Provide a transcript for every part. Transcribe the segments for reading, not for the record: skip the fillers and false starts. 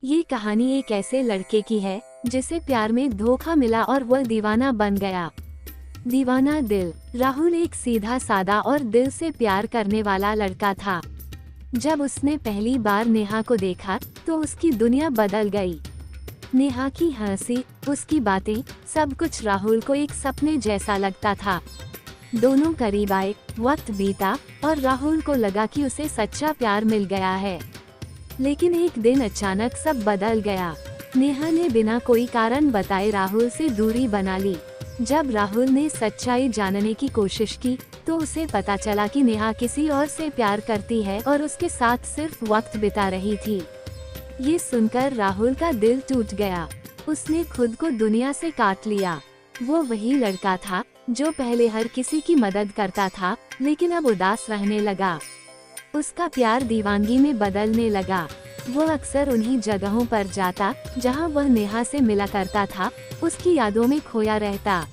ये कहानी एक ऐसे लड़के की है जिसे प्यार में धोखा मिला और वह दीवाना बन गया। दीवाना दिल। राहुल एक सीधा सादा और दिल से प्यार करने वाला लड़का था। जब उसने पहली बार नेहा को देखा तो उसकी दुनिया बदल गई। नेहा की हंसी, उसकी बातें, सब कुछ राहुल को एक सपने जैसा लगता था। दोनों करीब आए, वक्त बीता और राहुल को लगा कि उसे सच्चा प्यार मिल गया है। लेकिन एक दिन अचानक सब बदल गया। नेहा ने बिना कोई कारण बताए राहुल से दूरी बना ली। जब राहुल ने सच्चाई जानने की कोशिश की तो उसे पता चला कि नेहा किसी और से प्यार करती है और उसके साथ सिर्फ वक्त बिता रही थी। ये सुनकर राहुल का दिल टूट गया। उसने खुद को दुनिया से काट लिया। वो वही लड़का था जो पहले हर किसी की मदद करता था, लेकिन अब उदास रहने लगा। उसका प्यार दीवानगी में बदलने लगा। वो अक्सर उन्हीं जगहों पर जाता जहां वह नेहा से मिला करता था, उसकी यादों में खोया रहता।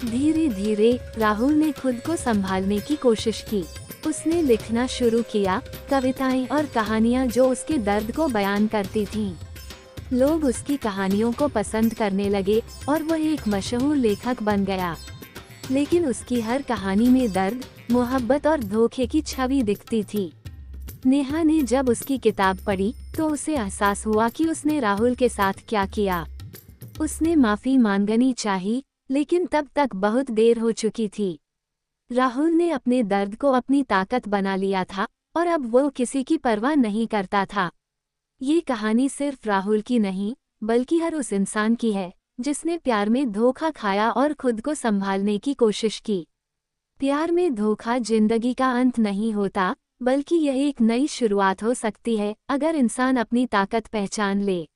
धीरे धीरे राहुल ने खुद को संभालने की कोशिश की। उसने लिखना शुरू किया, कविताएं और कहानियां जो उसके दर्द को बयान करती थीं। लोग उसकी कहानियों को पसंद करने लगे और वह एक मशहूर लेखक बन गया। लेकिन उसकी हर कहानी में दर्द, मोहब्बत और धोखे की छवि दिखती थी। नेहा ने जब उसकी किताब पढ़ी तो उसे एहसास हुआ कि उसने राहुल के साथ क्या किया। उसने माफी मांगनी चाही, लेकिन तब तक बहुत देर हो चुकी थी। राहुल ने अपने दर्द को अपनी ताकत बना लिया था और अब वो किसी की परवाह नहीं करता था। ये कहानी सिर्फ राहुल की नहीं, बल्कि हर उस इंसान की है जिसने प्यार में धोखा खाया और खुद को संभालने की कोशिश की। प्यार में धोखा जिंदगी का अंत नहीं होता, बल्कि यह एक नई शुरुआत हो सकती है अगर इंसान अपनी ताकत पहचान ले।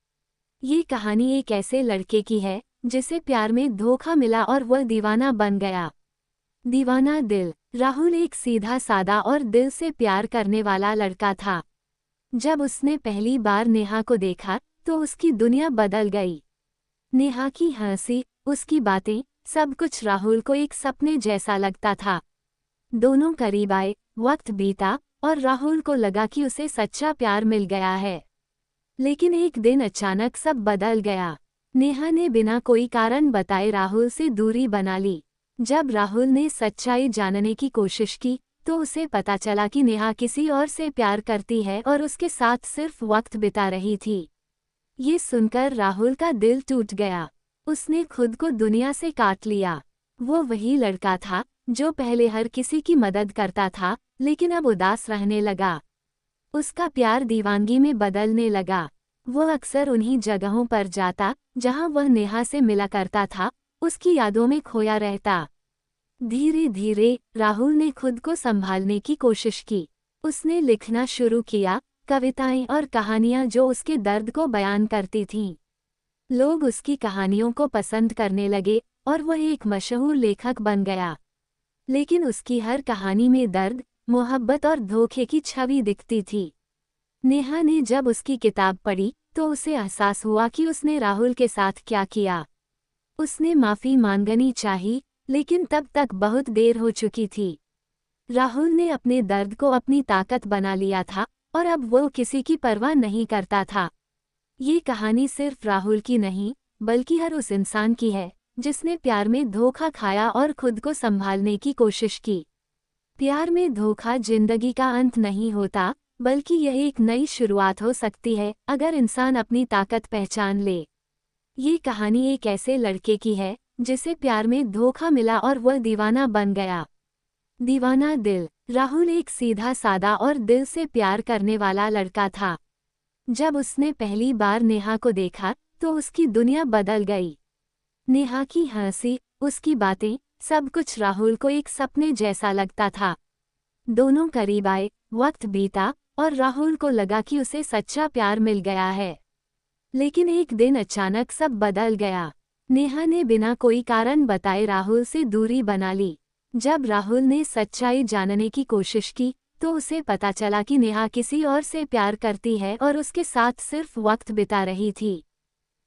ये कहानी एक ऐसे लड़के की है जिसे प्यार में धोखा मिला और वह दीवाना बन गया। दीवाना दिल। राहुल एक सीधा सादा और दिल से प्यार करने वाला लड़का था। जब उसने पहली बार नेहा को देखा तो उसकी दुनिया बदल गई। नेहा की हंसी, उसकी बातें, सब कुछ राहुल को एक सपने जैसा लगता था। दोनों करीब आए, वक्त बीता और राहुल को लगा कि उसे सच्चा प्यार मिल गया है। लेकिन एक दिन अचानक सब बदल गया। नेहा ने बिना कोई कारण बताए राहुल से दूरी बना ली। जब राहुल ने सच्चाई जानने की कोशिश की तो उसे पता चला कि नेहा किसी और से प्यार करती है और उसके साथ सिर्फ वक्त बिता रही थी। ये सुनकर राहुल का दिल टूट गया। उसने खुद को दुनिया से काट लिया। वो वही लड़का था जो पहले हर किसी की मदद करता था, लेकिन अब उदास रहने लगा। उसका प्यार दीवानगी में बदलने लगा। वो अक्सर उन्हीं जगहों पर जाता जहां वह नेहा से मिला करता था, उसकी यादों में खोया रहता। धीरे धीरे राहुल ने खुद को संभालने की कोशिश की। उसने लिखना शुरू किया, कविताएं और कहानियां जो उसके दर्द को बयान करती थीं। लोग उसकी कहानियों को पसंद करने लगे और वह एक मशहूर लेखक बन गया। लेकिन उसकी हर कहानी में दर्द, मोहब्बत और धोखे की छवि दिखती थी। नेहा ने जब उसकी किताब पढ़ी तो उसे एहसास हुआ कि उसने राहुल के साथ क्या किया। उसने माफी मांगनी चाही, लेकिन तब तक बहुत देर हो चुकी थी। राहुल ने अपने दर्द को अपनी ताकत बना लिया था और अब वो किसी की परवाह नहीं करता था। ये कहानी सिर्फ राहुल की नहीं, बल्कि हर उस इंसान की है जिसने प्यार में धोखा खाया और खुद को संभालने की कोशिश की। प्यार में धोखा जिंदगी का अंत नहीं होता, बल्कि यह एक नई शुरुआत हो सकती है अगर इंसान अपनी ताकत पहचान ले। ये कहानी एक ऐसे लड़के की है जिसे प्यार में धोखा मिला और वह दीवाना बन गया। दीवाना दिल। राहुल एक सीधा सादा और दिल से प्यार करने वाला लड़का था। जब उसने पहली बार नेहा को देखा तो उसकी दुनिया बदल गई। नेहा की हंसी, उसकी बातें, सब कुछ राहुल को एक सपने जैसा लगता था। दोनों करीब आए, वक्त बीता और राहुल को लगा कि उसे सच्चा प्यार मिल गया है। लेकिन एक दिन अचानक सब बदल गया। नेहा ने बिना कोई कारण बताए राहुल से दूरी बना ली। जब राहुल ने सच्चाई जानने की कोशिश की तो उसे पता चला कि नेहा किसी और से प्यार करती है और उसके साथ सिर्फ वक्त बिता रही थी।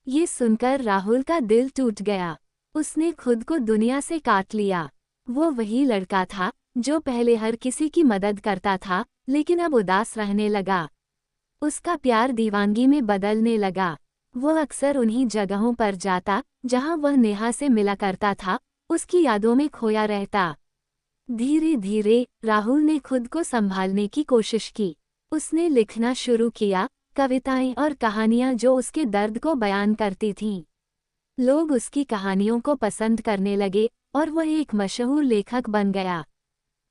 ये सुनकर राहुल का दिल टूट गया। उसने खुद को दुनिया से काट लिया। वो वही लड़का था जो पहले हर किसी की मदद करता था, लेकिन अब उदास रहने लगा। उसका प्यार दीवानगी में बदलने लगा। वो अक्सर उन्हीं जगहों पर जाता जहां वह नेहा से मिला करता था, उसकी यादों में खोया रहता। धीरे धीरे राहुल ने खुद को संभालने की कोशिश की। उसने लिखना शुरू किया, कविताएं और कहानियां जो उसके दर्द को बयान करती थीं। लोग उसकी कहानियों को पसंद करने लगे और वह एक मशहूर लेखक बन गया।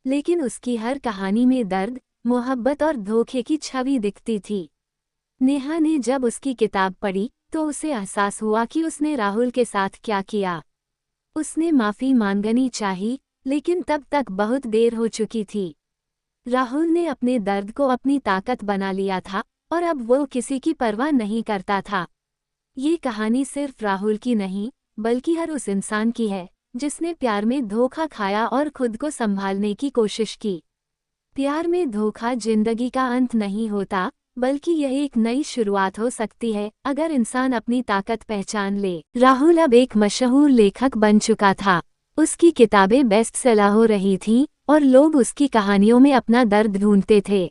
लेकिन उसकी हर कहानी में दर्द, मोहब्बत और धोखे की छवि दिखती थी। नेहा ने जब उसकी किताब पढ़ी तो उसे एहसास हुआ कि उसने राहुल के साथ क्या किया। उसने माफ़ी मांगनी चाही, लेकिन तब तक बहुत देर हो चुकी थी। राहुल ने अपने दर्द को अपनी ताकत बना लिया था और अब वो किसी की परवाह नहीं करता था। ये कहानी सिर्फ राहुल की नहीं, बल्कि हर उस इंसान की है जिसने प्यार में धोखा खाया और खुद को संभालने की कोशिश की। प्यार में धोखा जिंदगी का अंत नहीं होता, बल्कि यह एक नई शुरुआत हो सकती है अगर इंसान अपनी ताकत पहचान ले। राहुल अब एक मशहूर लेखक बन चुका था। उसकी किताबें बेस्ट सेलर हो रही थीं और लोग उसकी कहानियों में अपना दर्द ढूंढते थे।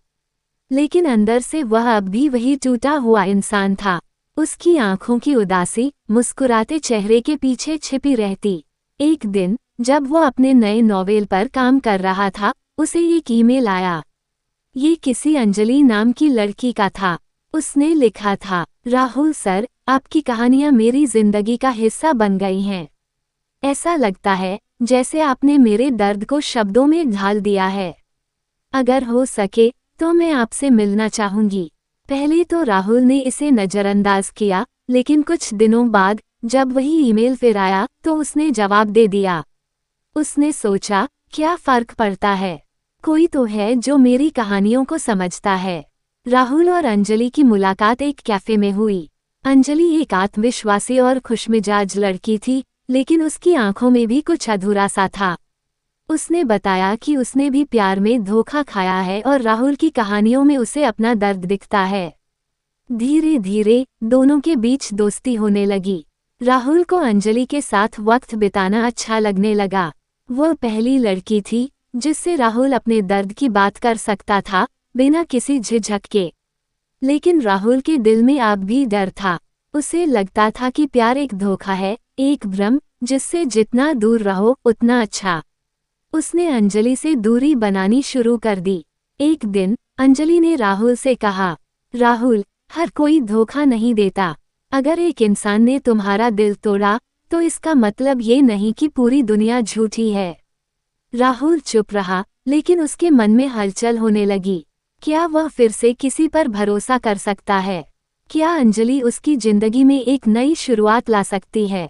लेकिन अंदर से वह अब भी वही टूटा हुआ इंसान था। उसकी आंखों की उदासी मुस्कुराते चेहरे के पीछे छिपी रहती। एक दिन जब वो अपने नए नॉवेल पर काम कर रहा था, उसे एक ईमेल आया। ये किसी अंजलि नाम की लड़की का था। उसने लिखा था, राहुल सर, आपकी कहानियां मेरी जिंदगी का हिस्सा बन गई हैं। ऐसा लगता है जैसे आपने मेरे दर्द को शब्दों में ढाल दिया है। अगर हो सके तो मैं आपसे मिलना चाहूंगी। पहले तो राहुल ने इसे नज़रअंदाज किया, लेकिन कुछ दिनों बाद जब वही ईमेल फिर आया तो उसने जवाब दे दिया। उसने सोचा, क्या फर्क पड़ता है, कोई तो है जो मेरी कहानियों को समझता है। राहुल और अंजलि की मुलाकात एक कैफे में हुई। अंजलि एक आत्मविश्वासी और खुशमिजाज लड़की थी, लेकिन उसकी आंखों में भी कुछ अधूरा सा था। उसने बताया कि उसने भी प्यार में धोखा खाया है और राहुल की कहानियों में उसे अपना दर्द दिखता है। धीरे धीरे दोनों के बीच दोस्ती होने लगी। राहुल को अंजलि के साथ वक्त बिताना अच्छा लगने लगा। वह पहली लड़की थी जिससे राहुल अपने दर्द की बात कर सकता था, बिना किसी झिझक के। लेकिन राहुल के दिल में अब भी डर था। उसे लगता था कि प्यार एक धोखा है, एक भ्रम जिससे जितना दूर रहो उतना अच्छा। उसने अंजलि से दूरी बनानी शुरू कर दी। एक दिन अंजलि ने राहुल से कहा, राहुल, हर कोई धोखा नहीं देता। अगर एक इंसान ने तुम्हारा दिल तोड़ा तो इसका मतलब ये नहीं कि पूरी दुनिया झूठी है। राहुल चुप रहा, लेकिन उसके मन में हलचल होने लगी। क्या वह फिर से किसी पर भरोसा कर सकता है? क्या अंजलि उसकी जिंदगी में एक नई शुरुआत ला सकती है?